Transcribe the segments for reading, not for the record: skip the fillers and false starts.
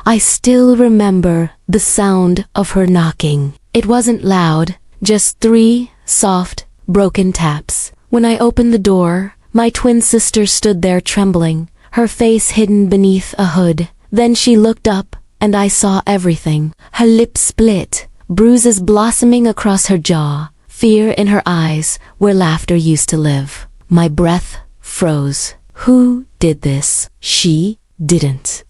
I still remember the sound of her knocking. It wasn't loud, just 3 soft, broken taps. When I opened the door, my twin sister stood there trembling, her face hidden beneath a hood. Then she looked up, and I saw everything. Her lips split, bruises blossoming across her jaw, fear in her eyes where laughter used to live. My breath froze. Who did this? She didn't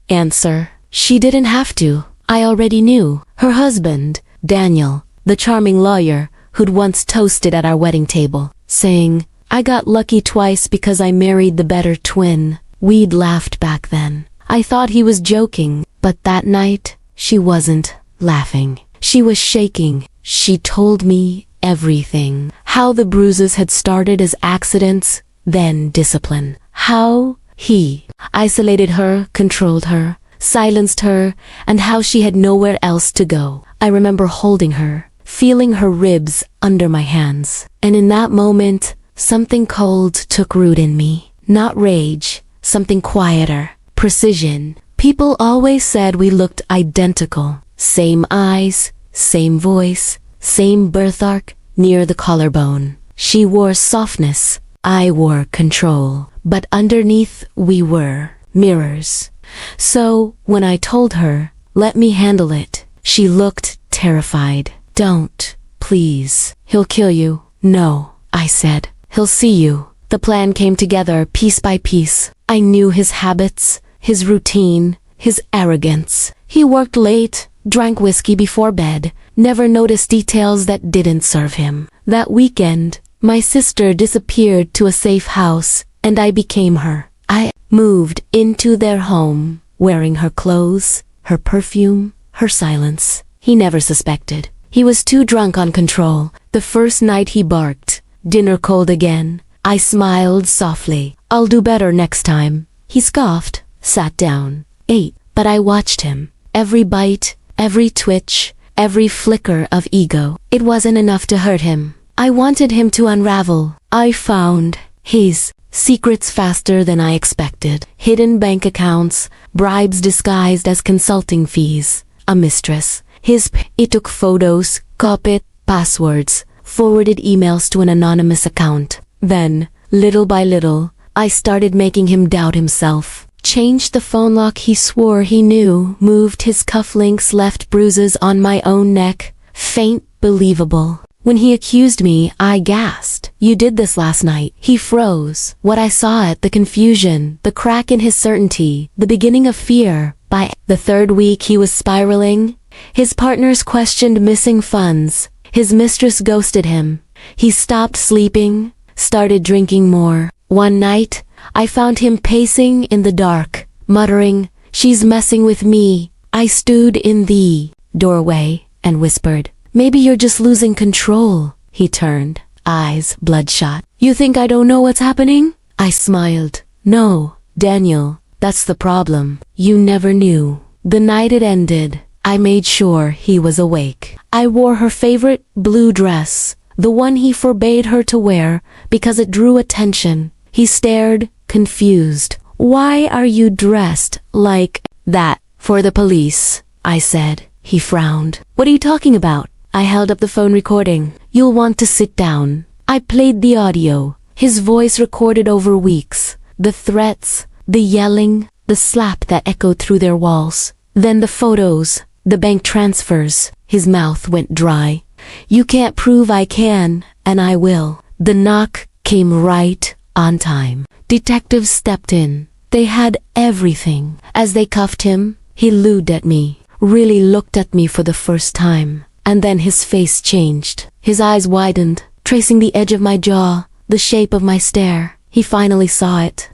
answer. She didn't have to. I already knew. Her husband, Daniel, the charming lawyer who'd once toasted at our wedding table, saying, "I got lucky twice because I married the better twin." We'd laughed back then. I thought he was joking, but that night, she wasn't laughing. She was shaking. She told me everything. How the bruises had started as accidents, then discipline. How he isolated her, controlled her, silenced her, and how she had nowhere else to go. I remember holding her, feeling her ribs under my hands. And in that moment, something cold took root in me. Not rage, something quieter. Precision. People always said we looked identical. Same eyes, same voice, same birthmark near the collarbone. She wore softness. I wore control. But underneath we were mirrors. So when I told her, "Let me handle it," she looked terrified. "Don't, please. He'll kill you." "No," I said. "He'll see you." The plan came together piece by piece. I knew his habits, his routine, his arrogance. He worked late, drank whiskey before bed, never noticed details that didn't serve him. That weekend, my sister disappeared to a safe house, and I became her. I moved into their home, wearing her clothes, her perfume, her silence. He never suspected. He was too drunk on control. The first night he barked. Dinner cold again. I smiled softly. "I'll do better next time." He scoffed, sat down, ate, but I watched him. Every bite, every twitch, every flicker of ego. It wasn't enough to hurt him. I wanted him to unravel. I found his secrets faster than I expected. Hidden bank accounts, bribes disguised as consulting fees, a mistress. He took photos, copied passwords, forwarded emails to an anonymous account. Then, little by little, I started making him doubt himself. Changed the phone lock he swore he knew, moved his cufflinks, left bruises on my own neck. Faint, believable. When he accused me, I gasped. "You did this last night." He froze. What I saw the confusion, the crack in his certainty, the beginning of fear. By the 3rd week he was spiraling. His partners questioned missing funds. His mistress ghosted him. He stopped sleeping, started drinking more. One night, I found him pacing in the dark, muttering, "She's messing with me." I stood in the doorway and whispered, "Maybe you're just losing control." He turned, eyes bloodshot. "You think I don't know what's happening?" I smiled. "No, Daniel, that's the problem. You never knew." The night it ended, I made sure he was awake. I wore her favorite blue dress, the one he forbade her to wear because it drew attention. He stared, confused. "Why are you dressed like that?" "For the police," I said. He frowned. "What are you talking about?" I held up the phone recording. "You'll want to sit down." I played the audio, his voice recorded over weeks. The threats, the yelling, the slap that echoed through their walls. Then the photos, the bank transfers. His mouth went dry. "You can't prove I can, and I will." The knock came right on time. Detectives stepped in. They had everything. As they cuffed him, he looked at me, really looked at me for the first time. And then his face changed. His eyes widened, tracing the edge of my jaw, the shape of my stare. He finally saw it.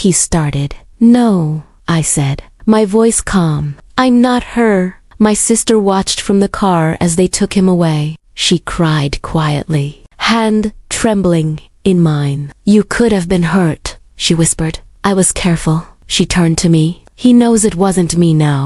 He started. "No," I said, my voice calm. "I'm not her." My sister watched from the car as they took him away. She cried quietly, hand trembling in mine. "You could have been hurt," she whispered. I was careful. She turned to me. "He knows it wasn't me now."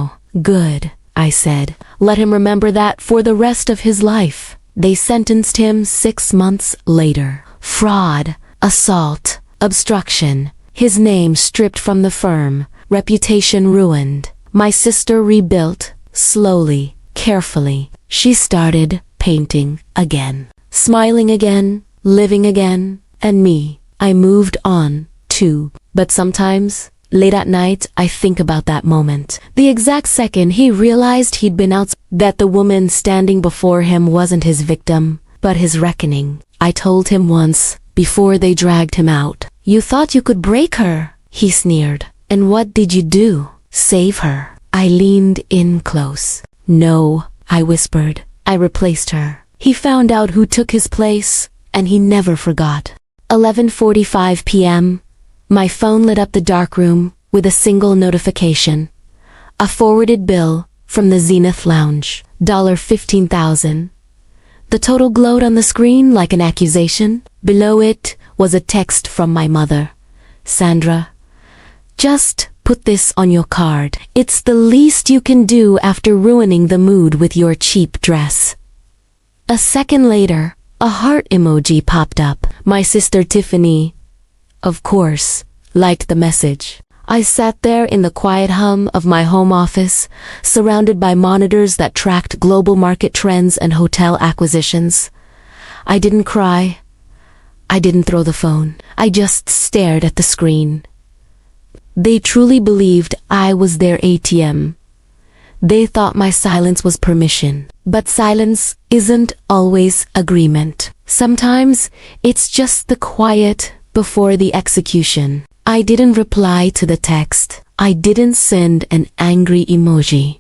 "Good," I said. "Let him remember that for the rest of his life." They sentenced him 6 months later. Fraud, assault, obstruction. His name stripped from the firm, reputation ruined. My sister rebuilt, slowly, carefully. She started painting again, smiling again, living again, and me. I moved on, too. But sometimes, late at night, I think about that moment. The exact second he realized he'd been out, that the woman standing before him wasn't his victim, but his reckoning. I told him once, before they dragged him out. "You thought you could break her," he sneered. "And what did you do? Save her?" I leaned in close. "No," I whispered. "I replaced her." He found out who took his place, and he never forgot. 11:45 p.m. My phone lit up the dark room with a single notification. A forwarded bill from the Zenith Lounge. $15,000. The total glowed on the screen like an accusation. Below it was a text from my mother. "Sandra, just put this on your card. It's the least you can do after ruining the mood with your cheap dress." A second later, a heart emoji popped up. My sister Tiffany, of course, liked the message. I sat there in the quiet hum of my home office, surrounded by monitors that tracked global market trends and hotel acquisitions. I didn't cry. I didn't throw the phone. I just stared at the screen. They truly believed I was their ATM. They thought my silence was permission. But silence isn't always agreement. Sometimes it's just the quiet before the execution. I didn't reply to the text. I didn't send an angry emoji.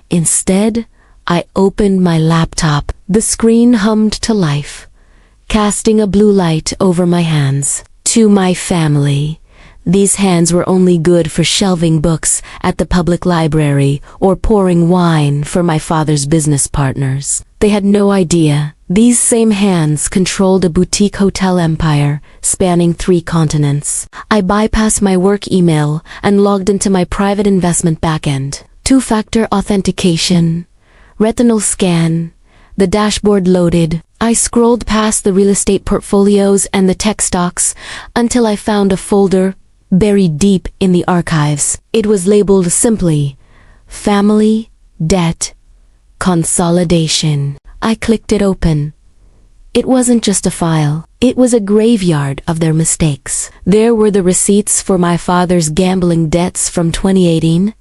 Instead, I opened my laptop. The screen hummed to life, casting a blue light over my hands. To my family, these hands were only good for shelving books at the public library or pouring wine for my father's business partners. They had no idea. These same hands controlled a boutique hotel empire spanning 3 continents. I bypassed my work email and logged into my private investment backend. 2-factor authentication, retinal scan, the dashboard loaded. I scrolled past the real estate portfolios and the tech stocks until I found a folder buried deep in the archives. It was labeled simply, Family Debt Consolidation. I clicked it open. It wasn't just a file. It was a graveyard of their mistakes. There were the receipts for my father's gambling debts from 2018,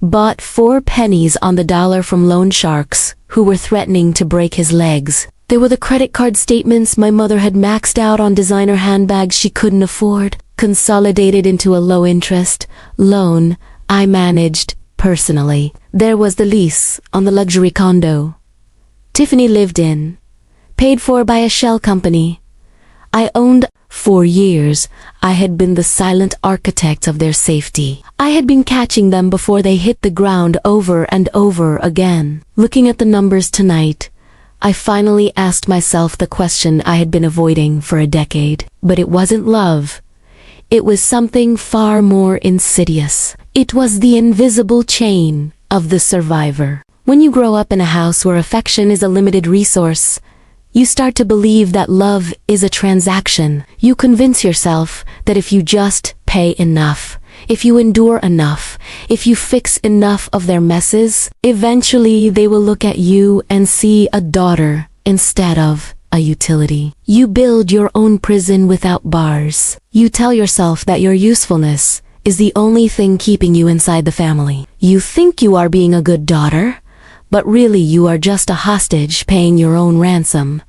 bought 4 pennies on the dollar from loan sharks who were threatening to break his legs. There were the credit card statements my mother had maxed out on designer handbags she couldn't afford, consolidated into a low-interest loan I managed personally. There was the lease on the luxury condo Tiffany lived in, paid for by a shell company I owned. For years, I had been the silent architect of their safety. I had been catching them before they hit the ground over and over again. Looking at the numbers tonight, I finally asked myself the question I had been avoiding for a decade. But it wasn't love. It was something far more insidious. It was the invisible chain of the survivor. When you grow up in a house where affection is a limited resource, you start to believe that love is a transaction. You convince yourself that if you just pay enough, if you endure enough, if you fix enough of their messes, eventually they will look at you and see a daughter instead of a utility. You build your own prison without bars. You tell yourself that your usefulness is the only thing keeping you inside the family. You think you are being a good daughter, but really you are just a hostage paying your own ransom,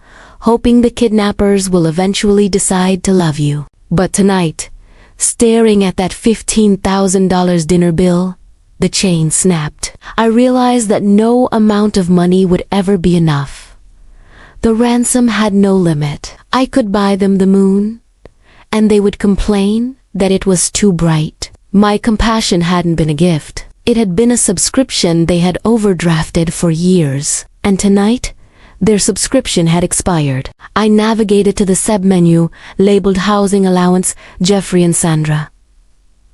hoping the kidnappers will eventually decide to love you. But tonight, staring at that $15,000 dinner bill, the chain snapped. I realized that no amount of money would ever be enough. The ransom had no limit. I could buy them the moon, and they would complain that it was too bright. My compassion hadn't been a gift. It had been a subscription they had overdrafted for years, and tonight, their subscription had expired. I navigated to the submenu labeled Housing Allowance, Jeffrey and Sandra.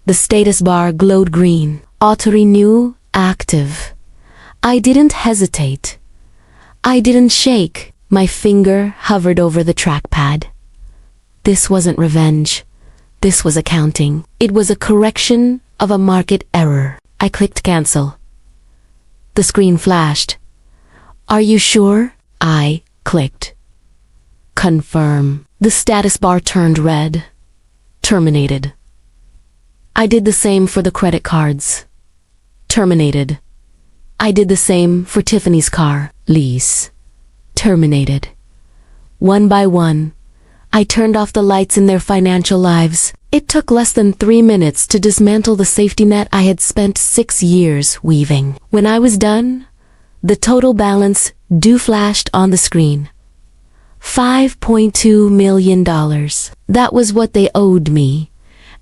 The status bar glowed green. Auto-renew, active. I didn't hesitate. I didn't shake. My finger hovered over the trackpad. This wasn't revenge. This was accounting. It was a correction of a market error. I clicked cancel. The screen flashed. Are you sure? I clicked confirm. The status bar turned red. Terminated. I did the same for the credit cards. Terminated. I did the same for Tiffany's car lease. Terminated. One by one, I turned off the lights in their financial lives. It took less than 3 minutes to dismantle the safety net I had spent 6 years weaving. When I was done, the total balance due flashed on the screen. $5.2 million. That was what they owed me,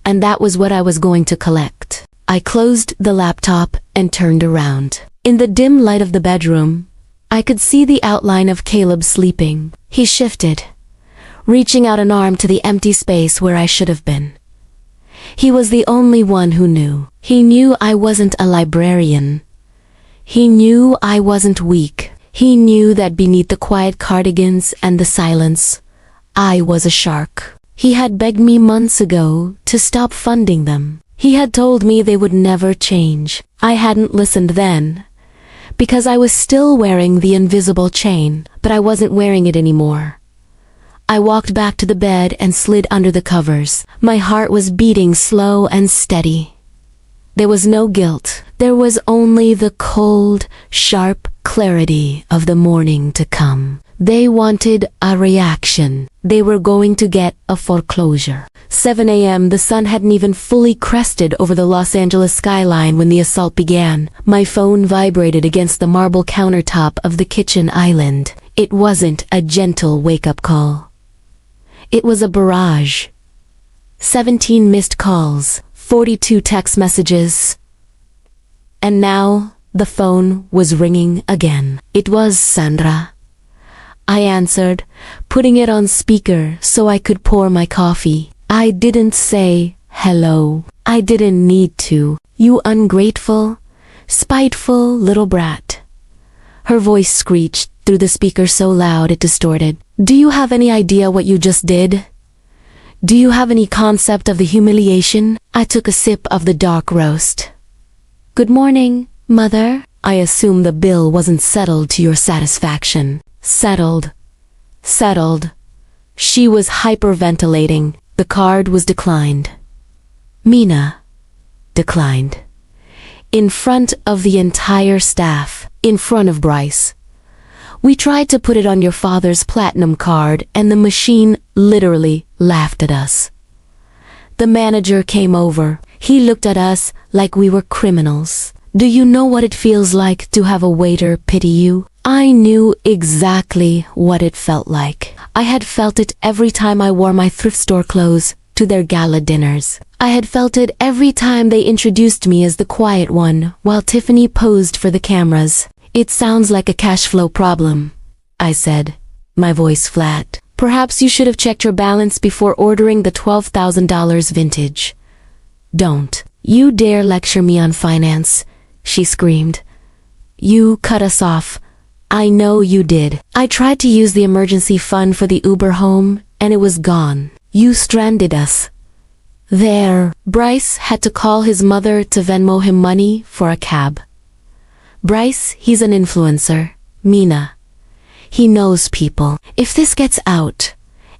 and that was what I was going to collect. I closed the laptop and turned around. In the dim light of the bedroom, I could see the outline of Caleb sleeping. He shifted, reaching out an arm to the empty space where I should have been. He was the only one who knew. He knew I wasn't a librarian. He knew I wasn't weak. He knew that beneath the quiet cardigans and the silence, I was a shark. He had begged me months ago to stop funding them. He had told me they would never change. I hadn't listened then, because I was still wearing the invisible chain, but I wasn't wearing it anymore. I walked back to the bed and slid under the covers. My heart was beating slow and steady. There was no guilt. There was only the cold, sharp clarity of the morning to come. They wanted a reaction. They were going to get a foreclosure. 7 a.m. The sun hadn't even fully crested over the Los Angeles skyline when the assault began. My phone vibrated against the marble countertop of the kitchen island. It wasn't a gentle wake-up call. It was a barrage. 17 missed calls, 42 text messages. And now the phone was ringing again. It was Sandra. I answered, putting it on speaker so I could pour my coffee. I didn't say hello. I didn't need to. You ungrateful, spiteful little brat. Her voice screeched through the speaker so loud it distorted. Do you have any idea what you just did? Do you have any concept of the humiliation? I took a sip of the dark roast. Good morning, Mother. I assume the bill wasn't settled to your satisfaction. Settled. Settled. She was hyperventilating. The card was declined. Mina. Declined. In front of the entire staff. In front of Bryce. We tried to put it on your father's platinum card and the machine literally laughed at us. The manager came over. He looked at us like we were criminals. Do you know what it feels like to have a waiter pity you? I knew exactly what it felt like. I had felt it every time I wore my thrift store clothes to their gala dinners. I had felt it every time they introduced me as the quiet one while Tiffany posed for the cameras. It sounds like a cash flow problem, I said, my voice flat. Perhaps you should have checked your balance before ordering the $12,000 vintage. Don't. You dare lecture me on finance, she screamed. You cut us off. I know you did. I tried to use the emergency fund for the Uber home, and it was gone. You stranded us. There. Bryce had to call his mother to Venmo him money for a cab. Bryce, he's an influencer. Mina. He knows people. If this gets out,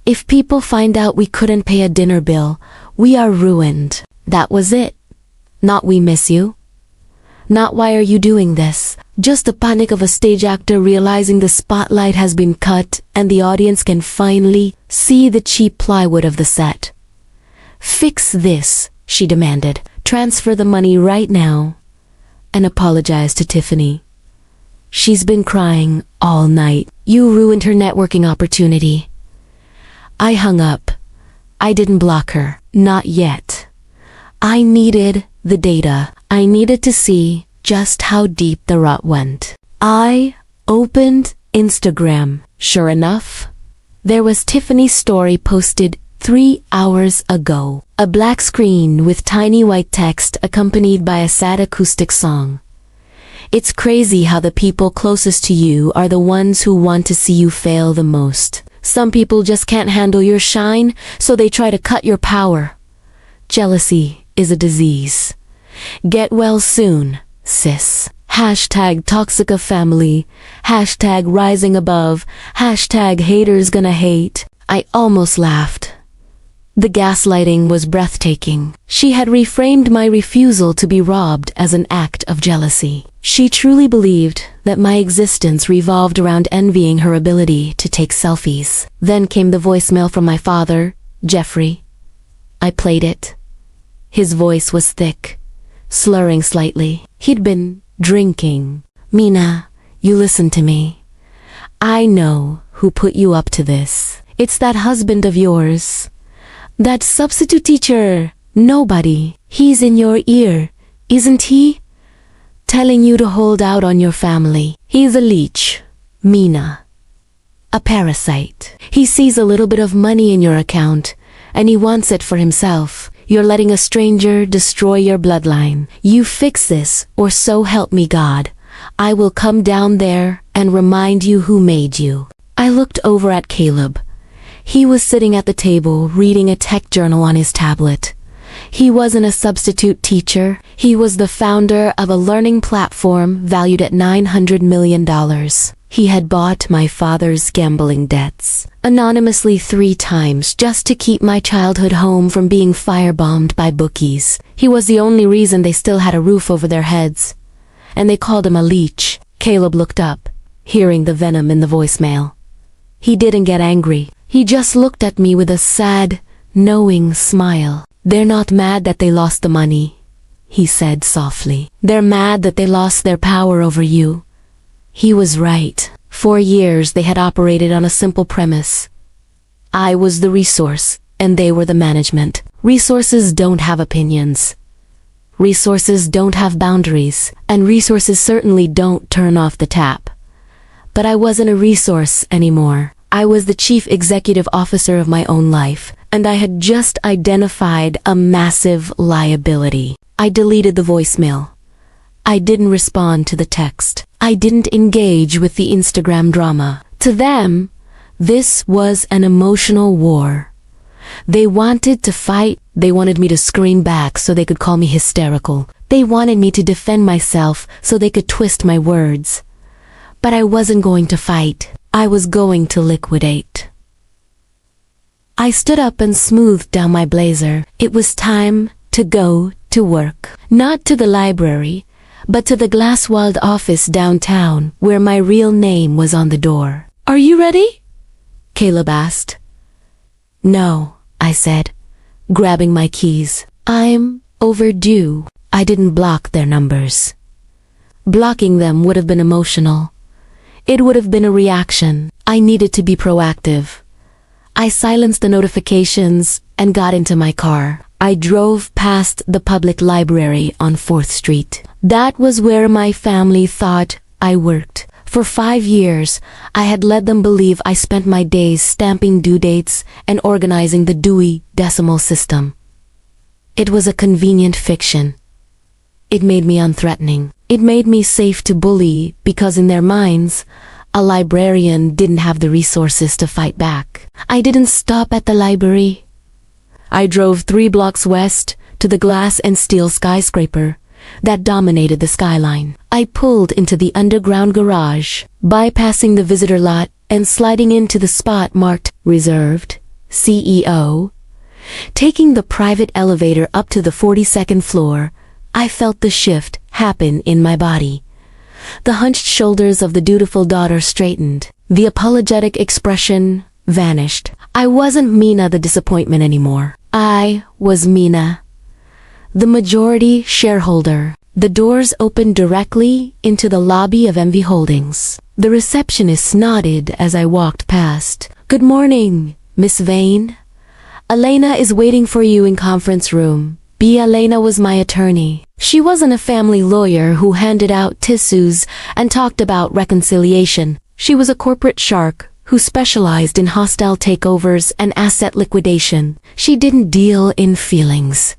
if people find out we couldn't pay a dinner bill, we are ruined. That was it. Not we miss you. Not why are you doing this. Just the panic of a stage actor realizing the spotlight has been cut and the audience can finally see the cheap plywood of the set. Fix this, she demanded. Transfer the money right now. And apologize to Tiffany. She's been crying all night. You ruined her networking opportunity. I hung up. I didn't block her. Not yet. I needed the data. I needed to see just how deep the rot went. I opened Instagram. Sure enough, there was Tiffany's story posted 3 hours ago. A black screen with tiny white text accompanied by a sad acoustic song. It's crazy how the people closest to you are the ones who want to see you fail the most. Some people just can't handle your shine, so they try to cut your power. Jealousy is a disease. Get well soon, sis. Hashtag toxica family. Hashtag rising above. Hashtag haters gonna hate. I almost laughed. The gaslighting was breathtaking. She had reframed my refusal to be robbed as an act of jealousy. She truly believed that my existence revolved around envying her ability to take selfies. Then came the voicemail from my father, Jeffrey. I played it. His voice was thick, slurring slightly. He'd been drinking. Mina, you listen to me. I know who put you up to this. It's that husband of yours. That substitute teacher. Nobody. He's in your ear, isn't he? Telling you to hold out on your family. He's a leech, Mina. A parasite. He sees a little bit of money in your account, and he wants it for himself. You're letting a stranger destroy your bloodline. You fix this, or so help me God. I will come down there and remind you who made you. I looked over at Caleb. He was sitting at the table reading a tech journal on his tablet. He wasn't a substitute teacher. He was the founder of a learning platform valued at $900 million. He had bought my father's gambling debts anonymously 3 times just to keep my childhood home from being firebombed by bookies. He was the only reason they still had a roof over their heads. And they called him a leech. Caleb looked up, hearing the venom in the voicemail. He didn't get angry. He just looked at me with a sad, knowing smile. They're not mad that they lost the money, he said softly. They're mad that they lost their power over you. He was right. For years they had operated on a simple premise. I was the resource, and they were the management. Resources don't have opinions. Resources don't have boundaries, and resources certainly don't turn off the tap. But I wasn't a resource anymore. I was the chief executive officer of my own life, and I had just identified a massive liability. I deleted the voicemail. I didn't respond to the text. I didn't engage with the Instagram drama. To them, this was an emotional war. They wanted to fight. They wanted me to scream back so they could call me hysterical. They wanted me to defend myself so they could twist my words. But I wasn't going to fight. I was going to liquidate. I stood up and smoothed down my blazer. It was time to go to work. Not to the library, but to the glass-walled office downtown where my real name was on the door. Are you ready? Caleb asked. No, I said, grabbing my keys. I'm overdue. I didn't block their numbers. Blocking them would have been emotional. It would have been a reaction. I needed to be proactive. I silenced the notifications and got into my car. I drove past the public library on 4th Street. That was where my family thought I worked. For 5 years, I had led them believe I spent my days stamping due dates and organizing the Dewey Decimal System. It was a convenient fiction. It made me unthreatening. It made me safe to bully because in their minds, a librarian didn't have the resources to fight back. I didn't stop at the library. I drove 3 blocks west to the glass and steel skyscraper that dominated the skyline. I pulled into the underground garage, bypassing the visitor lot and sliding into the spot marked Reserved, CEO. Taking the private elevator up to the 42nd floor, I felt the shift happen in my body. The hunched shoulders of the dutiful daughter straightened. The apologetic expression vanished. I wasn't Mina the disappointment anymore. I was Mina, the majority shareholder. The doors opened directly into the lobby of MV Holdings. The receptionist nodded as I walked past. Good morning, Miss Vane. Elena is waiting for you in conference room. Elena was my attorney. She wasn't a family lawyer who handed out tissues and talked about reconciliation. She was a corporate shark who specialized in hostile takeovers and asset liquidation. She didn't deal in feelings.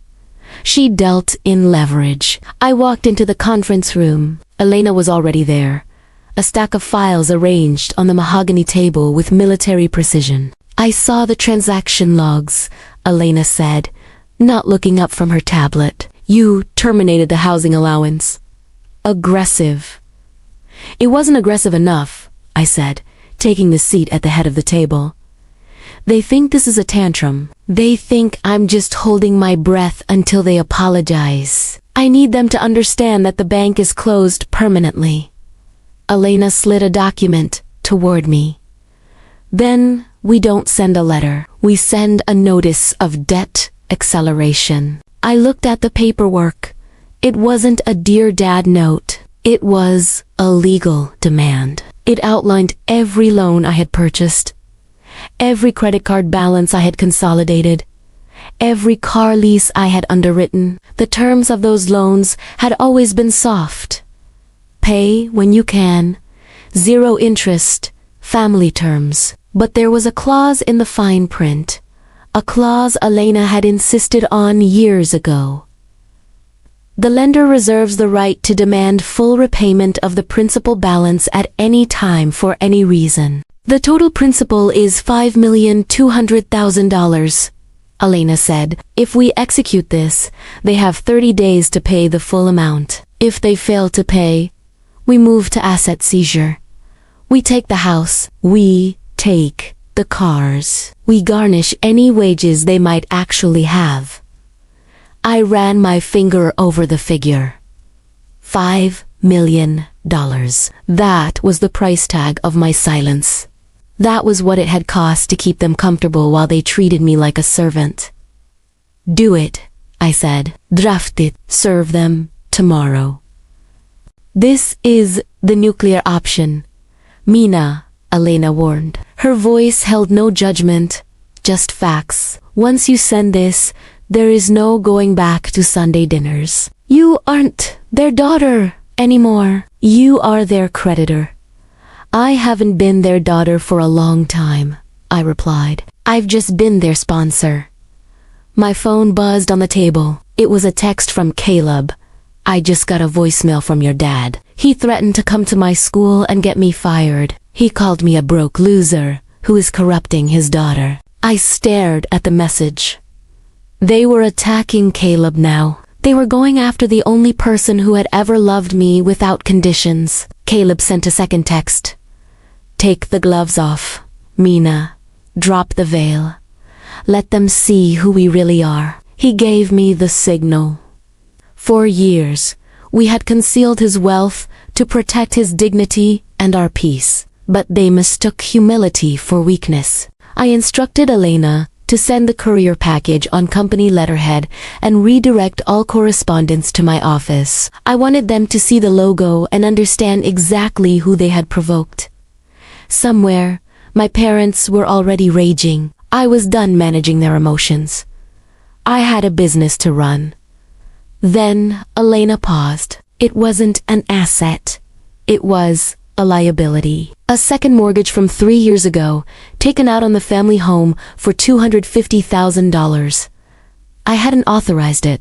She dealt in leverage. I walked into the conference room. Elena was already there, a stack of files arranged on the mahogany table with military precision. I saw the transaction logs, Elena said, not looking up from her tablet. You terminated the housing allowance. Aggressive. It wasn't aggressive enough, I said, taking the seat at the head of the table. They think this is a tantrum. They think I'm just holding my breath until they apologize. I need them to understand that the bank is closed permanently. Elena slid a document toward me. Then we don't send a letter. We send a notice of debt acceleration. I looked at the paperwork. It wasn't a Dear Dad note. It was a legal demand. It outlined every loan I had purchased, every credit card balance I had consolidated, every car lease I had underwritten. The terms of those loans had always been soft. Pay when you can, 0 interest, family terms. But there was a clause in the fine print, a clause Elena had insisted on years ago. The lender reserves the right to demand full repayment of the principal balance at any time for any reason. The total principal is $5,200,000, Elena said. If we execute this, they have 30 days to pay the full amount. If they fail to pay, we move to asset seizure. We take the house. We take the cars. We garnish any wages they might actually have. I ran my finger over the figure. $5 million. That was the price tag of my silence. That was what it had cost to keep them comfortable while they treated me like a servant. Do it, I said. Draft it. Serve them tomorrow. This is the nuclear option. Mina, Elena warned. Her voice held no judgment, just facts. Once you send this, there is no going back to Sunday dinners. You aren't their daughter anymore. You are their creditor. I haven't been their daughter for a long time, I replied. I've just been their sponsor. My phone buzzed on the table. It was a text from Caleb. I just got a voicemail from your dad. He threatened to come to my school and get me fired. He called me a broke loser who is corrupting his daughter. I stared at the message. They were attacking Caleb now. They were going after the only person who had ever loved me without conditions. Caleb sent a second text. Take the gloves off, Mina. Drop the veil. Let them see who we really are. He gave me the signal. For years, we had concealed his wealth to protect his dignity and our peace. But they mistook humility for weakness. I instructed Elena to send the courier package on company letterhead and redirect all correspondence to my office. I wanted them to see the logo and understand exactly who they had provoked. Somewhere, my parents were already raging. I was done managing their emotions. I had a business to run. Then Elena paused. It wasn't an asset. It was a liability. A second mortgage from 3 years ago, taken out on the family home for $250,000. I hadn't authorized it.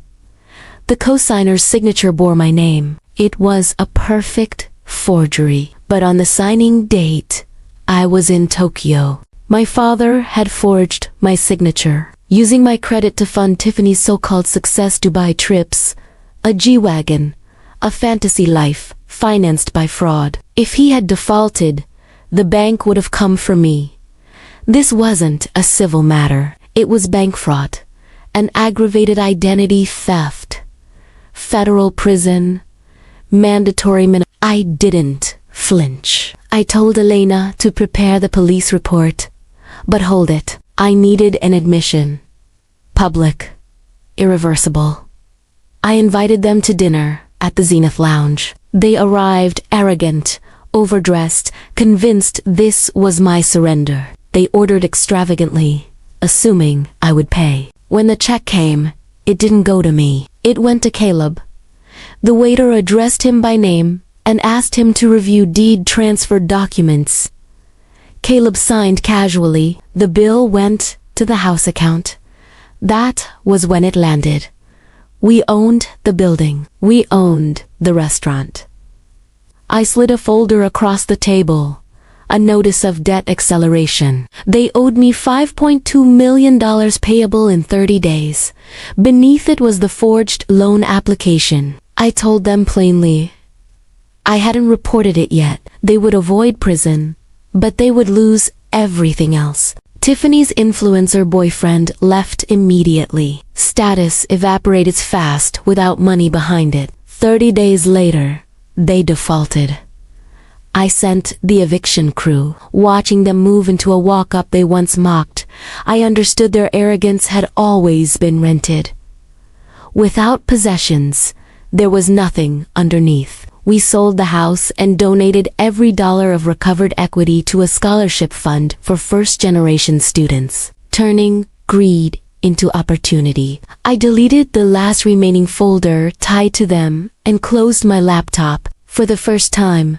The co-signer's signature bore my name. It was a perfect forgery. But on the signing date, I was in Tokyo. My father had forged my signature, using my credit to fund Tiffany's so-called success Dubai trips, a G-Wagon, a fantasy life, financed by fraud. If he had defaulted, the bank would have come for me. This wasn't a civil matter. It was bank fraud, an aggravated identity theft, federal prison, mandatory minimum. I didn't flinch. I told Elena to prepare the police report, but hold it. I needed an admission. Public. Irreversible. I invited them to dinner at the Zenith Lounge. They arrived arrogant, overdressed, convinced this was my surrender. They ordered extravagantly, assuming I would pay. When the check came, it didn't go to me. It went to Caleb. The waiter addressed him by name and asked him to review deed transfer documents. Caleb signed casually. The bill went to the house account. That was when it landed. We owned the building. We owned the restaurant. I slid a folder across the table. a notice of debt acceleration. They owed me $5.2 million payable in 30 days. Beneath it was the forged loan application. I told them plainly, I hadn't reported it yet. They would avoid prison, but they would lose everything else. Tiffany's influencer boyfriend left immediately. Status evaporated fast without money behind it. 30 days later, they defaulted. I sent the eviction crew. Watching them move into a walk-up they once mocked, I understood their arrogance had always been rented. Without possessions, there was nothing underneath. We sold the house and donated every dollar of recovered equity to a scholarship fund for first-generation students, turning greed into opportunity. I deleted the last remaining folder tied to them and closed my laptop. For the first time,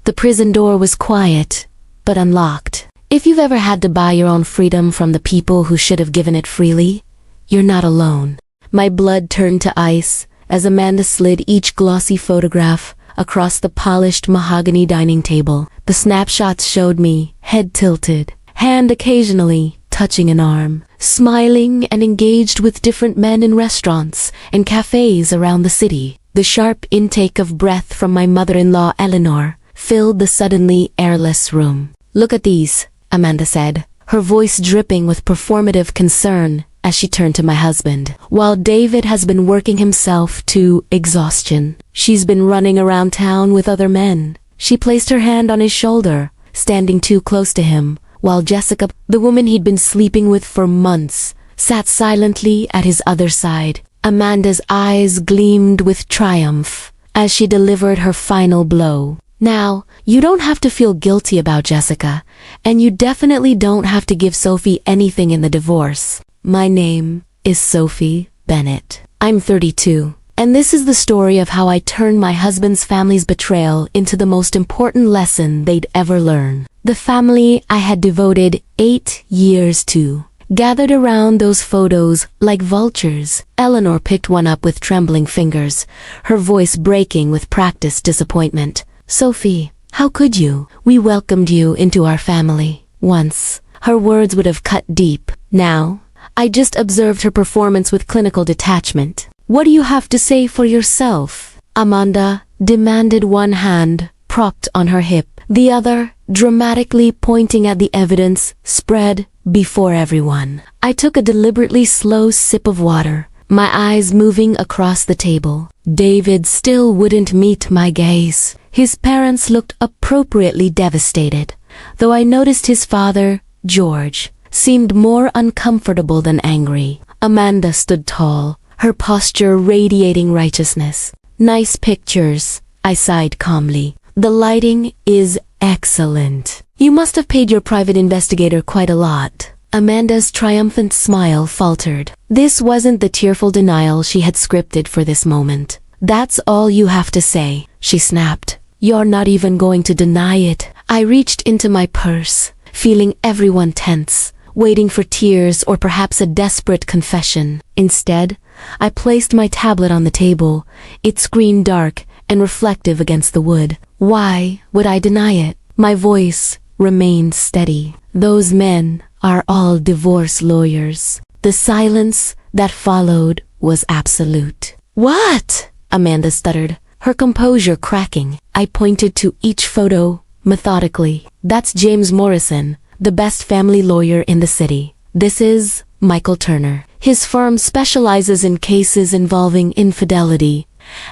the prison door was quiet, but unlocked. If you've ever had to buy your own freedom from the people who should have given it freely, you're not alone. My blood turned to ice as Amanda slid each glossy photograph across the polished mahogany dining table. The snapshots showed me, head tilted, hand occasionally touching an arm, smiling and engaged with different men in restaurants and cafes around the city. The sharp intake of breath from my mother-in-law Eleanor filled the suddenly airless room. Look at these, Amanda said, her voice dripping with performative concern as she turned to my husband. While David has been working himself to exhaustion, she's been running around town with other men. She placed her hand on his shoulder, standing too close to him, while Jessica, the woman he'd been sleeping with for months, sat silently at his other side. Amanda's eyes gleamed with triumph as she delivered her final blow. Now, you don't have to feel guilty about Jessica, and you definitely don't have to give Sophie anything in the divorce. My name is Sophie Bennett. I'm 32, and this is the story of how I turned my husband's family's betrayal into the most important lesson they'd ever learn. The family I had devoted 8 years to gathered around those photos like vultures. Eleanor picked one up with trembling fingers, her voice breaking with practiced disappointment. Sophie, how could you? We welcomed you into our family. Once, her words would have cut deep. Now, I just observed her performance with clinical detachment. What do you have to say for yourself? Amanda demanded, one hand propped on her hip, the other dramatically pointing at the evidence spread before everyone. I took a deliberately slow sip of water, my eyes moving across the table. David still wouldn't meet my gaze. His parents looked appropriately devastated, though I noticed his father, George, seemed more uncomfortable than angry. Amanda stood tall, her posture radiating righteousness. Nice pictures, I sighed calmly. The lighting is excellent. You must have paid your private investigator quite a lot. Amanda's triumphant smile faltered. This wasn't the tearful denial she had scripted for this moment. That's all you have to say, she snapped. You're not even going to deny it. I reached into my purse, feeling everyone tense, waiting for tears or perhaps a desperate confession. Instead, I placed my tablet on the table, its screen dark and reflective against the wood. Why would I deny it? My voice remained steady. Those men are all divorce lawyers. The silence that followed was absolute. What? Amanda stuttered, her composure cracking. I pointed to each photo methodically. That's James Morrison, the best family lawyer in the city. This is Michael Turner. His firm specializes in cases involving infidelity.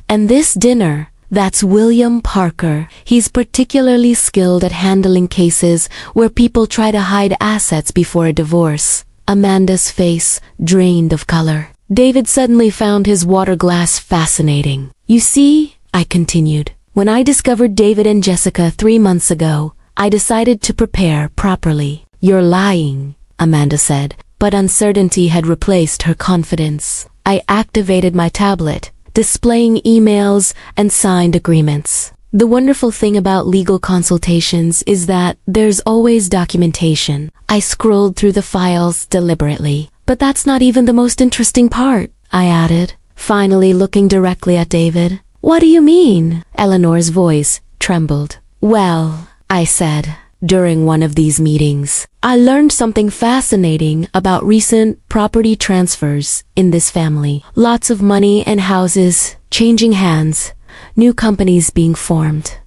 And this dinner, that's William Parker. He's particularly skilled at handling cases where people try to hide assets before a divorce. Amanda's face drained of color. David suddenly found his water glass fascinating. You see, I continued, when I discovered David and Jessica 3 months ago, I decided to prepare properly. You're lying, Amanda said, but uncertainty had replaced her confidence. I activated my tablet, displaying emails and signed agreements. The wonderful thing about legal consultations is that there's always documentation. I scrolled through the files deliberately. But that's not even the most interesting part, I added, finally looking directly at David. What do you mean? Eleanor's voice trembled. Well, I said, During one of these meetings, I learned something fascinating about recent property transfers in this family. Lots of money and houses changing hands, new companies being formed.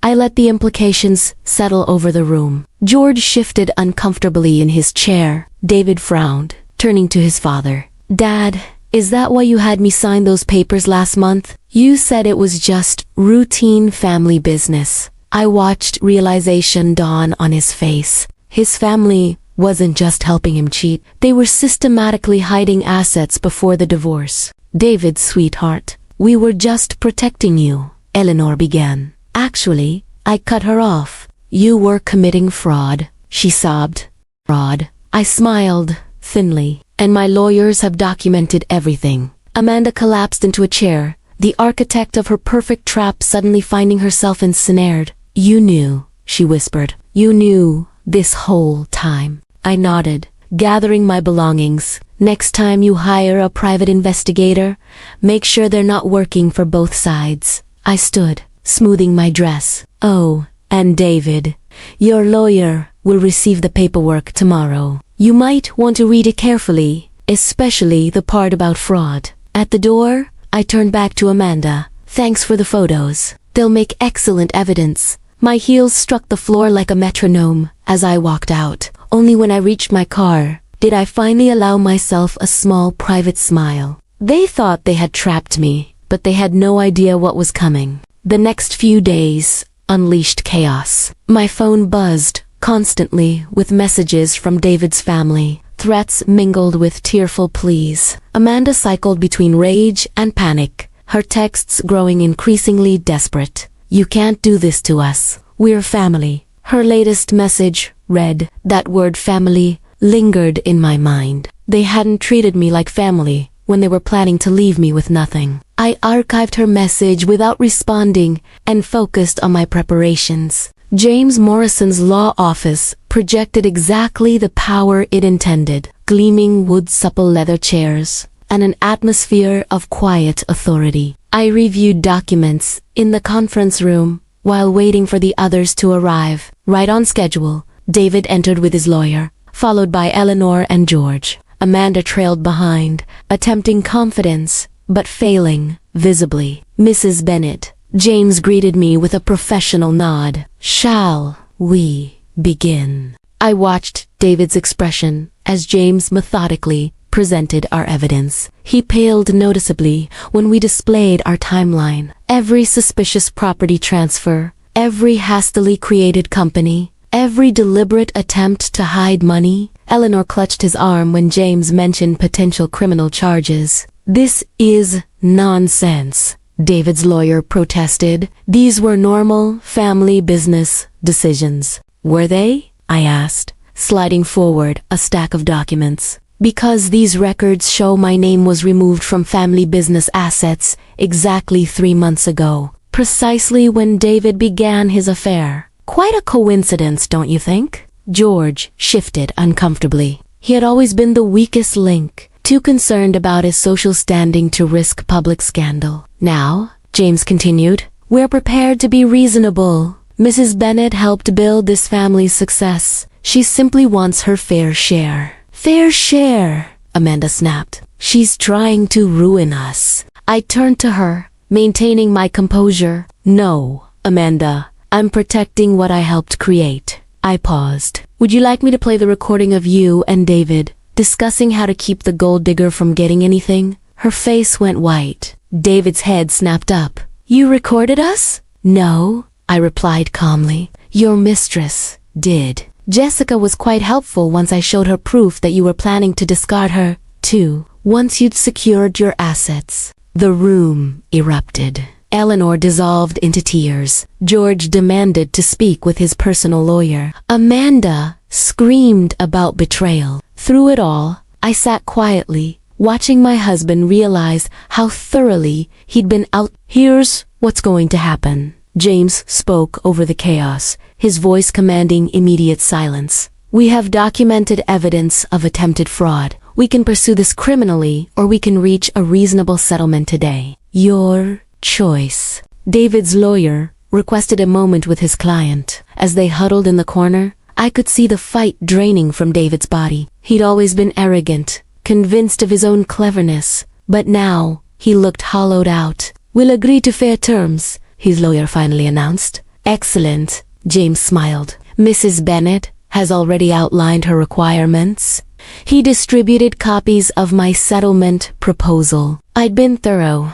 I let the implications settle over the room. George shifted uncomfortably in his chair. David frowned, turning to his father. Dad, is that why you had me sign those papers last month? You said it was just routine family business. I watched realization dawn on his face. His family wasn't just helping him cheat. They were systematically hiding assets before the divorce. David, sweetheart, we were just protecting you, Eleanor began. Actually, I cut her off. You were committing fraud, she sobbed. Fraud. I smiled, thinly. And my lawyers have documented everything. Amanda collapsed into a chair, the architect of her perfect trap suddenly finding herself ensnared. You knew, she whispered. You knew this whole time. I nodded, gathering my belongings. Next time you hire a private investigator, make sure they're not working for both sides. I stood, smoothing my dress. Oh, and David, your lawyer will receive the paperwork tomorrow. You might want to read it carefully, especially the part about fraud. At the door, I turned back to Amanda. Thanks for the photos. They'll make excellent evidence. My heels struck the floor like a metronome as I walked out. Only when I reached my car did I finally allow myself a small private smile. They thought they had trapped me, but they had no idea what was coming. The next few days unleashed chaos. My phone buzzed constantly with messages from David's family, threats mingled with tearful pleas. Amanda cycled between rage and panic, her texts growing increasingly desperate. You can't do this to us. We're family. Her latest message read. That word family lingered in my mind. They hadn't treated me like family when they were planning to leave me with nothing. I archived her message without responding and focused on my preparations. James Morrison's law office projected exactly the power it intended. Gleaming wood supple leather chairs and an atmosphere of quiet authority. I reviewed documents in the conference room while waiting for the others to arrive. Right on schedule, David entered with his lawyer, followed by Eleanor and George. Amanda trailed behind, attempting confidence, but failing visibly. Mrs. Bennet, James greeted me with a professional nod. Shall we begin? I watched David's expression as James methodically presented our evidence. He paled noticeably when we displayed our timeline. Every suspicious property transfer, every hastily created company, every deliberate attempt to hide money. Eleanor clutched his arm when James mentioned potential criminal charges. This is nonsense, David's lawyer protested. These were normal family business decisions. Were they? I asked, sliding forward a stack of documents. Because these records show my name was removed from family business assets exactly 3 months ago, precisely when David began his affair. Quite a coincidence, don't you think? George shifted uncomfortably. He had always been the weakest link, too concerned about his social standing to risk public scandal. Now, James continued, we're prepared to be reasonable. Mrs. Bennet helped build this family's success. She simply wants her fair share. Fair share, Amanda snapped. She's trying to ruin us. I turned to her, maintaining my composure. No, Amanda, I'm protecting what I helped create. I paused. Would you like me to play the recording of you and David discussing how to keep the gold digger from getting anything? Her face went white. David's head snapped up. You recorded us? No, I replied calmly. Your mistress did. Jessica was quite helpful once I showed her proof that you were planning to discard her, too, once you'd secured your assets. The room erupted. Eleanor dissolved into tears. George demanded to speak with his personal lawyer. Amanda screamed about betrayal. Through it all, I sat quietly, watching my husband realize how thoroughly he'd been out. Here's what's going to happen. James spoke over the chaos, his voice commanding immediate silence. We have documented evidence of attempted fraud. We can pursue this criminally, or we can reach a reasonable settlement today. Your choice. David's lawyer requested a moment with his client. As they huddled in the corner, I could see the fight draining from David's body. He'd always been arrogant, convinced of his own cleverness, but now he looked hollowed out. "We'll agree to fair terms," his lawyer finally announced. "Excellent," James smiled. "Mrs. Bennet has already outlined her requirements." He distributed copies of my settlement proposal. I'd been thorough.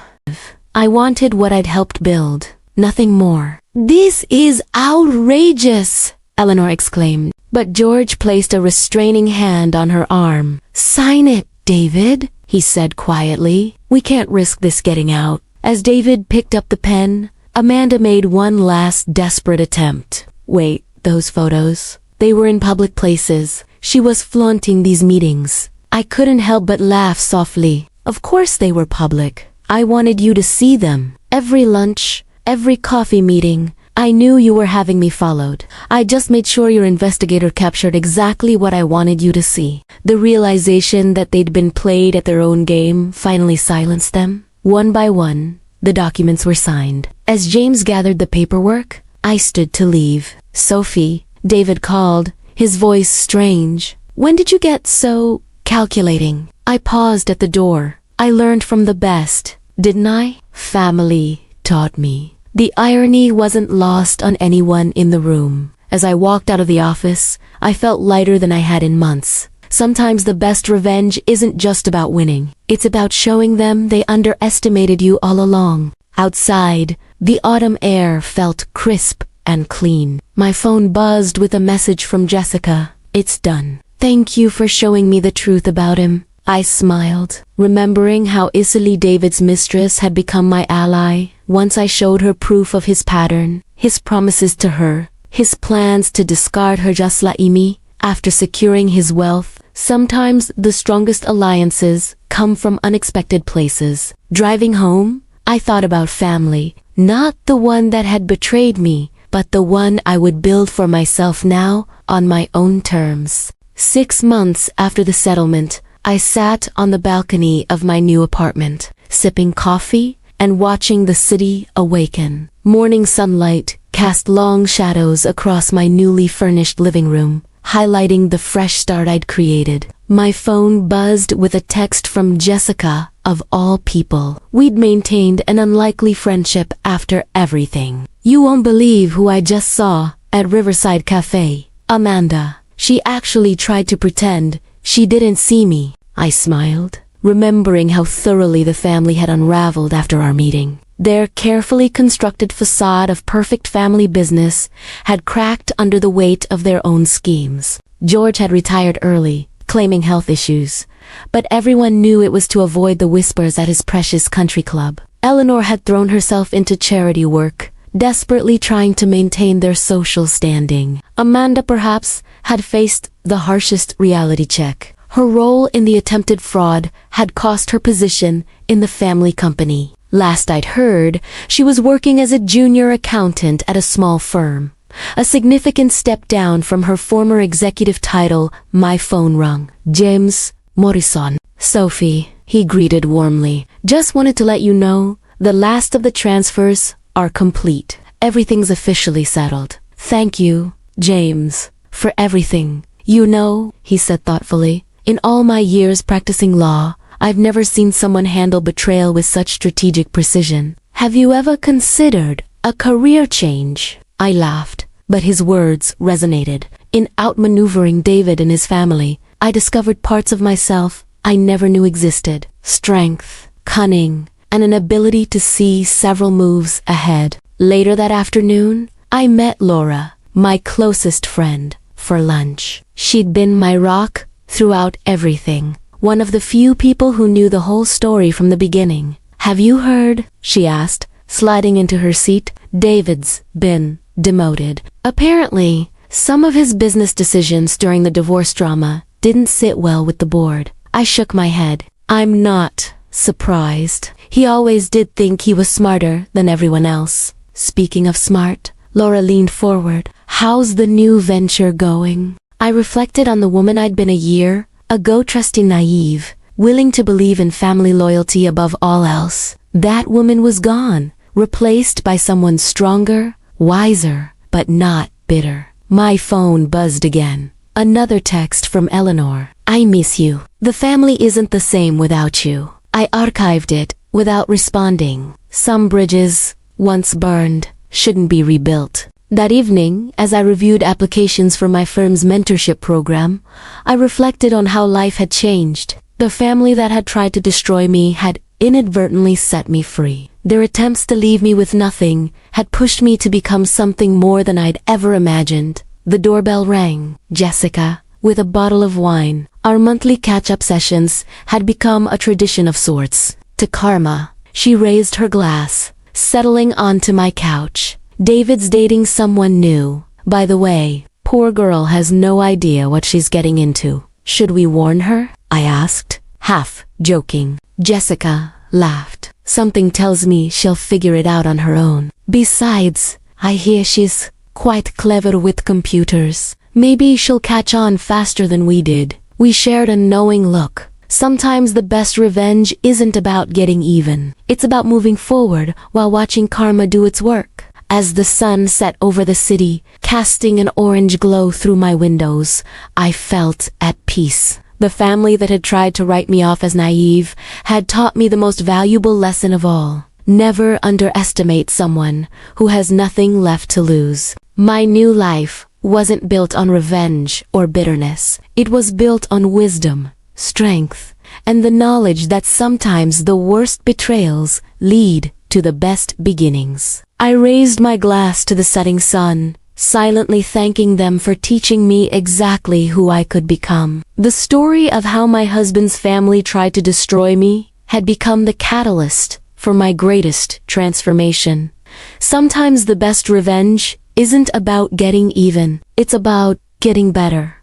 I wanted what I'd helped build, nothing more. "This is outrageous!" Eleanor exclaimed, but George placed a restraining hand on her arm. "Sign it, David," he said quietly. "We can't risk this getting out." As David picked up the pen, Amanda made one last desperate attempt. "Wait, those photos? They were in public places. She was flaunting these meetings." I couldn't help but laugh softly. "Of course they were public. I wanted you to see them. Every lunch, every coffee meeting, I knew you were having me followed. I just made sure your investigator captured exactly what I wanted you to see." The realization that they'd been played at their own game finally silenced them. One by one, the documents were signed. As James gathered the paperwork, I stood to leave. "Sophie," David called, his voice strange. "When did you get so calculating?" I paused at the door. "I learned from the best, didn't I? Family taught me." The irony wasn't lost on anyone in the room. As I walked out of the office, I felt lighter than I had in months. Sometimes the best revenge isn't just about winning. It's about showing them they underestimated you all along. Outside, the autumn air felt crisp and clean. My phone buzzed with a message from Jessica. "It's done. Thank you for showing me the truth about him." I smiled, remembering how easily David's mistress had become my ally once I showed her proof of his pattern, his promises to her, his plans to discard her just like me. After securing his wealth, sometimes the strongest alliances come from unexpected places. Driving home, I thought about family, not the one that had betrayed me, but the one I would build for myself now on my own terms. 6 months after the settlement, I sat on the balcony of my new apartment, sipping coffee and watching the city awaken. Morning sunlight cast long shadows across my newly furnished living room, highlighting the fresh start I'd created. My phone buzzed with a text from Jessica, of all people. We'd maintained an unlikely friendship after everything. "You won't believe who I just saw at Riverside Cafe. Amanda. She actually tried to pretend she didn't see me." I smiled, remembering how thoroughly the family had unraveled after our meeting. Their carefully constructed facade of perfect family business had cracked under the weight of their own schemes. George had retired early, claiming health issues, but everyone knew it was to avoid the whispers at his precious country club. Eleanor had thrown herself into charity work, desperately trying to maintain their social standing. Amanda, perhaps, had faced the harshest reality check. Her role in the attempted fraud had cost her position in the family company. Last I'd heard, she was working as a junior accountant at a small firm, a significant step down from her former executive title. My phone rung. "James Morrison." "Sophie," he greeted warmly. "Just wanted to let you know the last of the transfers are complete. Everything's officially settled." "Thank you, James, for everything." "You know," he said thoughtfully, "in all my years practicing law, I've never seen someone handle betrayal with such strategic precision. Have you ever considered a career change?" I laughed, but his words resonated. In outmaneuvering David and his family, I discovered parts of myself I never knew existed. Strength, cunning, and an ability to see several moves ahead. Later that afternoon, I met Laura, my closest friend, for lunch. She'd been my rock throughout everything, one of the few people who knew the whole story from the beginning. "Have you heard?" she asked, sliding into her seat. "David's been demoted. Apparently, some of his business decisions during the divorce drama didn't sit well with the board." I shook my head. "I'm not surprised. He always did think he was smarter than everyone else." "Speaking of smart," Laura leaned forward. "How's the new venture going?" I reflected on the woman I'd been a year ago, trusting, naive, willing to believe in family loyalty above all else. That woman was gone, replaced by someone stronger, wiser, but not bitter. My phone buzzed again. Another text from Eleanor. I miss you. The family isn't the same without you. I archived it without responding. Some bridges, once burned, shouldn't be rebuilt. That evening, as I reviewed applications for my firm's mentorship program, I reflected on how life had changed. The family that had tried to destroy me had inadvertently set me free. Their attempts to leave me with nothing had pushed me to become something more than I'd ever imagined. The doorbell rang. Jessica, with a bottle of wine. Our monthly catch-up sessions had become a tradition of sorts. To Karma, she raised her glass, settling onto my couch. David's dating someone new. By the way, poor girl has no idea what she's getting into. Should we warn her? I asked, half joking. Jessica laughed. Something tells me she'll figure it out on her own. Besides, I hear she's quite clever with computers. Maybe she'll catch on faster than we did. We shared a knowing look. Sometimes the best revenge isn't about getting even. It's about moving forward while watching karma do its work. As the sun set over the city, casting an orange glow through my windows, I felt at peace. The family that had tried to write me off as naive had taught me the most valuable lesson of all. Never underestimate someone who has nothing left to lose. My new life wasn't built on revenge or bitterness. It was built on wisdom, strength, and the knowledge that sometimes the worst betrayals lead to the best beginnings. I raised my glass to the setting sun, silently thanking them for teaching me exactly who I could become. The story of how my husband's family tried to destroy me had become the catalyst for my greatest transformation. Sometimes the best revenge isn't about getting even, it's about getting better.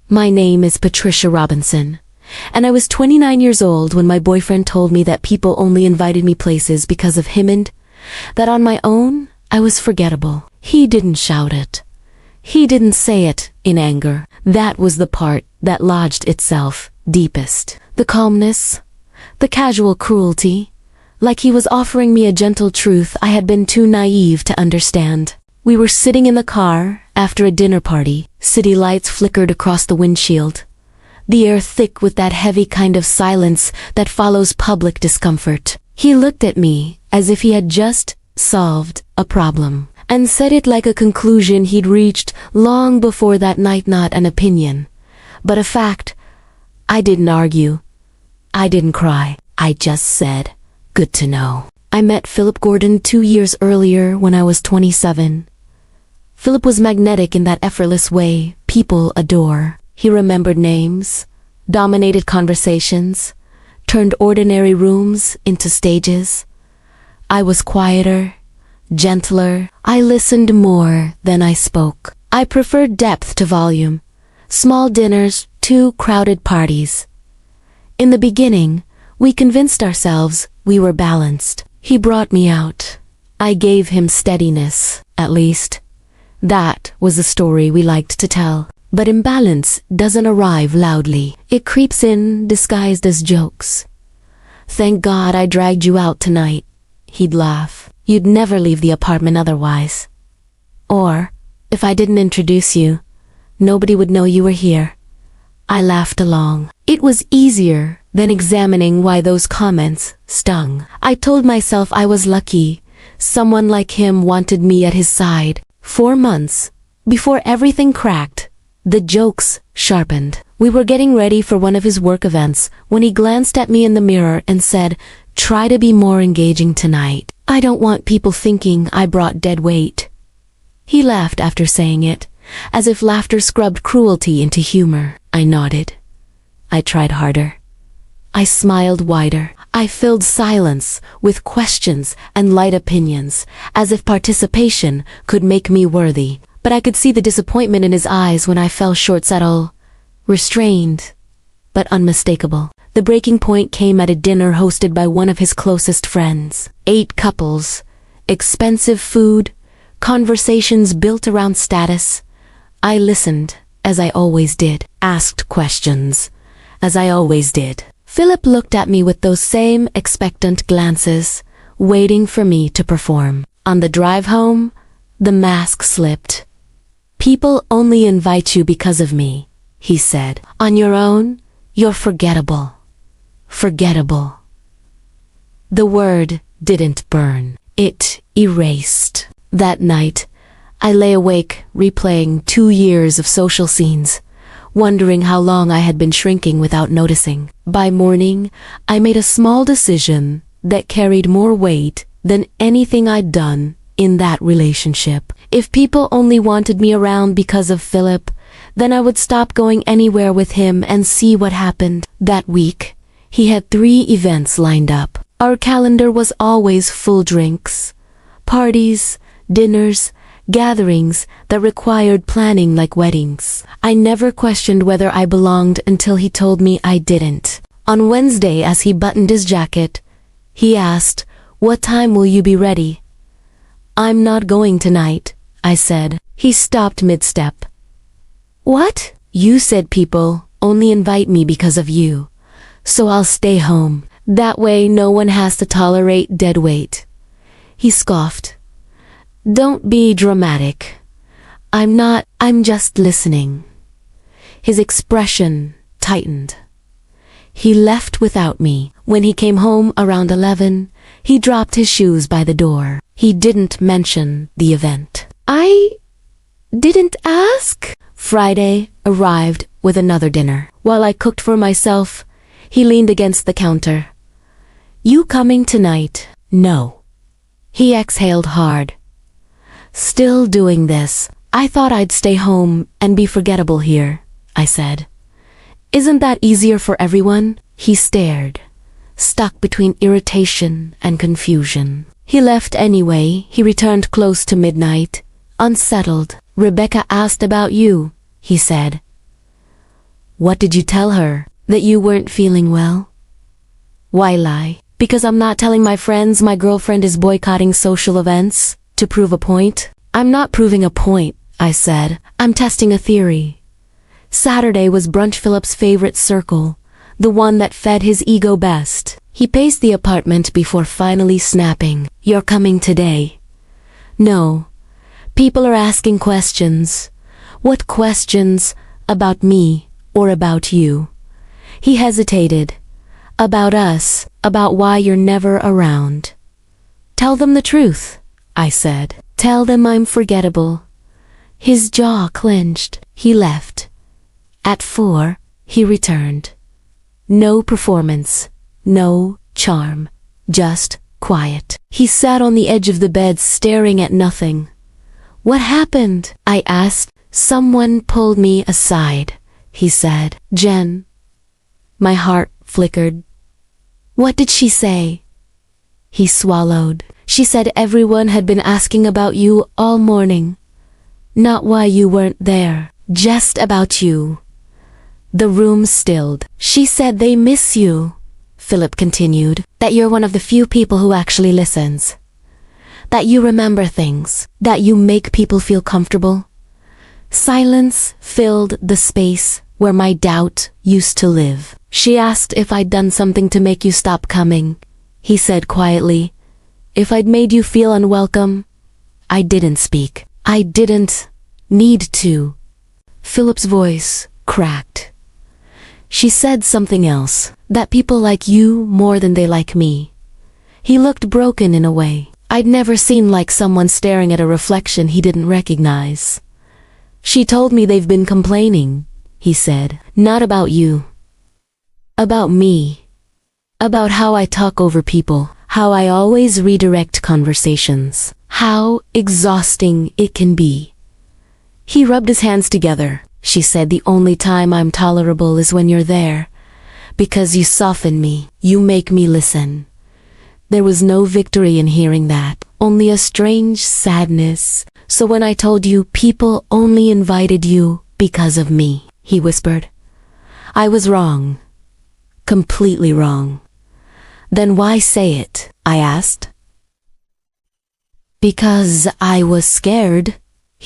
My name is Patricia Robinson, and I was 29 years old when my boyfriend told me that people only invited me places because of him and that on my own, I was forgettable. He didn't shout it. He didn't say it in anger. That was the part that lodged itself deepest. The calmness, the casual cruelty, like he was offering me a gentle truth I had been too naive to understand. We were sitting in the car after a dinner party. City lights flickered across the windshield, the air thick with that heavy kind of silence that follows public discomfort. He looked at me as if he had just solved a problem, and said it like a conclusion he'd reached long before that night, not an opinion, but a fact. I didn't argue. I didn't cry. I just said, good to know. I met Philip Gordon 2 years earlier when I was 27. Philip was magnetic in that effortless way people adore. He remembered names, dominated conversations, turned ordinary rooms into stages. I was quieter, gentler. I listened more than I spoke. I preferred depth to volume. Small dinners, 2 crowded parties. In the beginning, we convinced ourselves we were balanced. He brought me out. I gave him steadiness, at least. That was the story we liked to tell. But imbalance doesn't arrive loudly. It creeps in disguised as jokes. Thank God I dragged you out tonight. He'd laugh. You'd never leave the apartment otherwise. Or, if I didn't introduce you, nobody would know you were here. I laughed along. It was easier than examining why those comments stung. I told myself I was lucky. Someone like him wanted me at his side. 4 months before everything cracked, the jokes sharpened. We were getting ready for one of his work events when he glanced at me in the mirror and said, "Try to be more engaging tonight. I don't want people thinking I brought dead weight." He laughed after saying it, as if laughter scrubbed cruelty into humor. I nodded. I tried harder. I smiled wider. I filled silence with questions and light opinions, as if participation could make me worthy. But I could see the disappointment in his eyes when I fell short. Subtle, restrained, but unmistakable. The breaking point came at a dinner hosted by one of his closest friends. 8 couples, expensive food, conversations built around status. I listened, as I always did, asked questions, as I always did. Philip looked at me with those same expectant glances, waiting for me to perform. On the drive home, the mask slipped. People only invite you because of me, he said. On your own, you're forgettable. Forgettable. The word didn't burn. It erased. That night, I lay awake replaying 2 years of social scenes, wondering how long I had been shrinking without noticing. By morning, I made a small decision that carried more weight than anything I'd done in that relationship. If people only wanted me around because of Philip, then I would stop going anywhere with him and see what happened. That week, he had 3 events lined up. Our calendar was always full: drinks, parties, dinners, gatherings that required planning like weddings. I never questioned whether I belonged until he told me I didn't. On Wednesday, as he buttoned his jacket, he asked, "What time will you be ready?" "I'm not going tonight," I said. He stopped mid-step. "What?" "You said people only invite me because of you, so I'll stay home. That way no one has to tolerate dead weight." He scoffed. "Don't be dramatic. I'm just listening." His expression tightened. He left without me. When he came home around 11, he dropped his shoes by the door. He didn't mention the event. I didn't ask. Friday arrived with another dinner. While I cooked for myself, he leaned against the counter. "You coming tonight?" "No." He exhaled hard. "Still doing this? I thought I'd stay home and be forgettable here," I said. "Isn't that easier for everyone?" He stared, stuck between irritation and confusion. He left anyway. He returned close to midnight, unsettled. "Rebecca asked about you," he said. "What did you tell her? That you weren't feeling well?" "Why lie? Because I'm not telling my friends my girlfriend is boycotting social events to prove a point?" "I'm not proving a point," I said. "I'm testing a theory." Saturday was Brunch Philip's favorite circle, the one that fed his ego best. He paced the apartment before finally snapping. "You're coming today?" "No. People are asking questions." "What questions? About me or about you?" He hesitated. "About us, about why you're never around." "Tell them the truth," I said. "Tell them I'm forgettable." His jaw clenched. He left. At 4, he returned. No performance, no charm, just quiet. He sat on the edge of the bed staring at nothing. "What happened?" I asked. "Someone pulled me aside," he said. "Jen." My heart flickered. "What did she say?" He swallowed. "She said everyone had been asking about you all morning. Not why you weren't there, just about you." The room stilled. "She said they miss you," Philip continued. "That you're one of the few people who actually listens. That you remember things. That you make people feel comfortable." Silence filled the space where my doubt used to live. "She asked if I'd done something to make you stop coming," he said quietly. "If I'd made you feel unwelcome." I didn't speak. I didn't need to. Philip's voice cracked. "She said something else, that people like you more than they like me." He looked broken in a way. I'd never seen like someone staring at a reflection he didn't recognize. "She told me they've been complaining," he said. "Not about you. About me. About how I talk over people, how I always redirect conversations, how exhausting it can be." He rubbed his hands together. "She said the only time I'm tolerable is when you're there, because you soften me, you make me listen." There was no victory in hearing that, only a strange sadness. "So when I told you people only invited you because of me," he whispered, "I was wrong. Completely wrong." "Then why say it?" I asked. "Because I was scared,"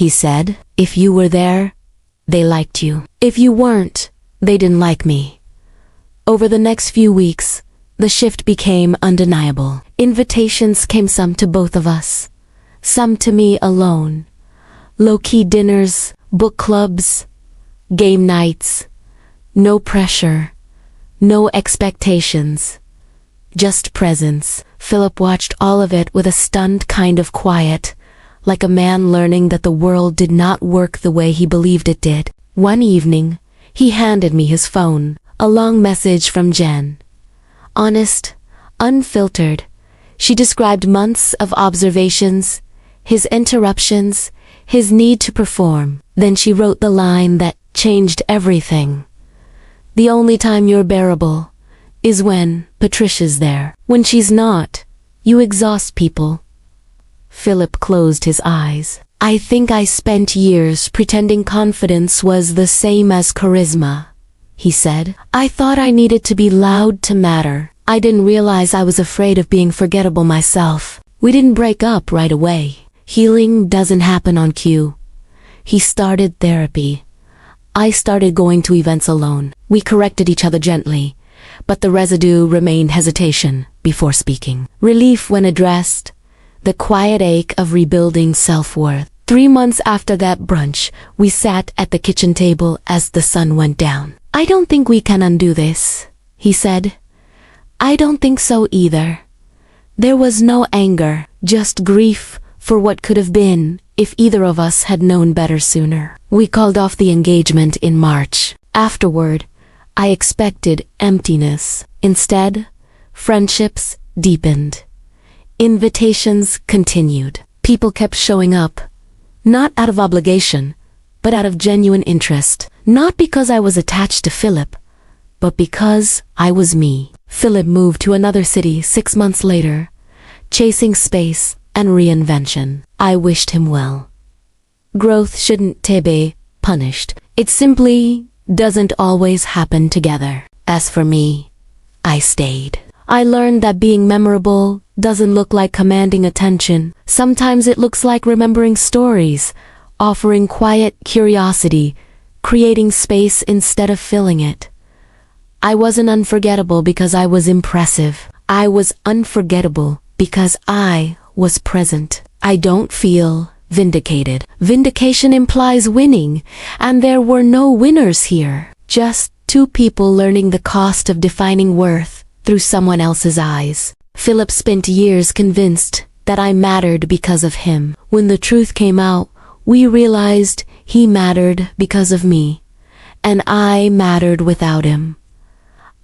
he said. "If you were there, they liked you. If you weren't, they didn't like me." Over the next few weeks, the shift became undeniable. Invitations came, some to both of us, some to me alone. Low-key dinners book clubs, game nights, no pressure, no expectations, just presence. Philip watched all of it with a stunned kind of quiet, like a man learning that the world did not work the way he believed it did. One evening, he handed me his phone, a long message from Jen. Honest, unfiltered, she described months of observations, his interruptions, his need to perform. Then she wrote the line that changed everything. The only time you're bearable is when Patricia's there. When she's not, you exhaust people. Philip closed his eyes. I think I spent years pretending confidence was the same as charisma, he said. I thought I needed to be loud to matter. I didn't realize I was afraid of being forgettable myself. We didn't break up right away. Healing doesn't happen on cue. He started therapy. I started going to events alone. We corrected each other gently, but the residue remained hesitation before speaking. Relief when addressed, the quiet ache of rebuilding self-worth. 3 months after that brunch, we sat at the kitchen table as the sun went down. I don't think we can undo this, he said. I don't think so either. There was no anger, just grief for what could have been if either of us had known better sooner. We called off the engagement in March. Afterward, I expected emptiness. Instead, friendships deepened. Invitations continued. People kept showing up, not out of obligation, but out of genuine interest. Not because I was attached to Philip, but because I was me. Philip moved to another city 6 months later, chasing space and reinvention. I wished him well. Growth shouldn't be punished. It simply doesn't always happen together. As for me, I stayed. I learned that being memorable doesn't look like commanding attention. Sometimes it looks like remembering stories, offering quiet curiosity, creating space instead of filling it. I wasn't unforgettable because I was impressive. I was unforgettable because I was present. I don't feel vindicated. Vindication implies winning, and there were no winners here. Just two people learning the cost of defining worth through someone else's eyes. Philip spent years convinced that I mattered because of him. When the truth came out, we realized he mattered because of me, and I mattered without him.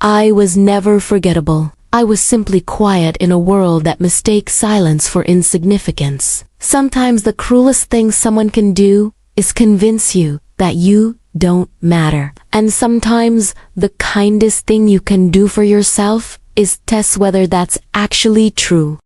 I was never forgettable. I was simply quiet in a world that mistakes silence for insignificance. Sometimes the cruelest thing someone can do is convince you that you don't matter. And sometimes the kindest thing you can do for yourself is test whether that's actually true.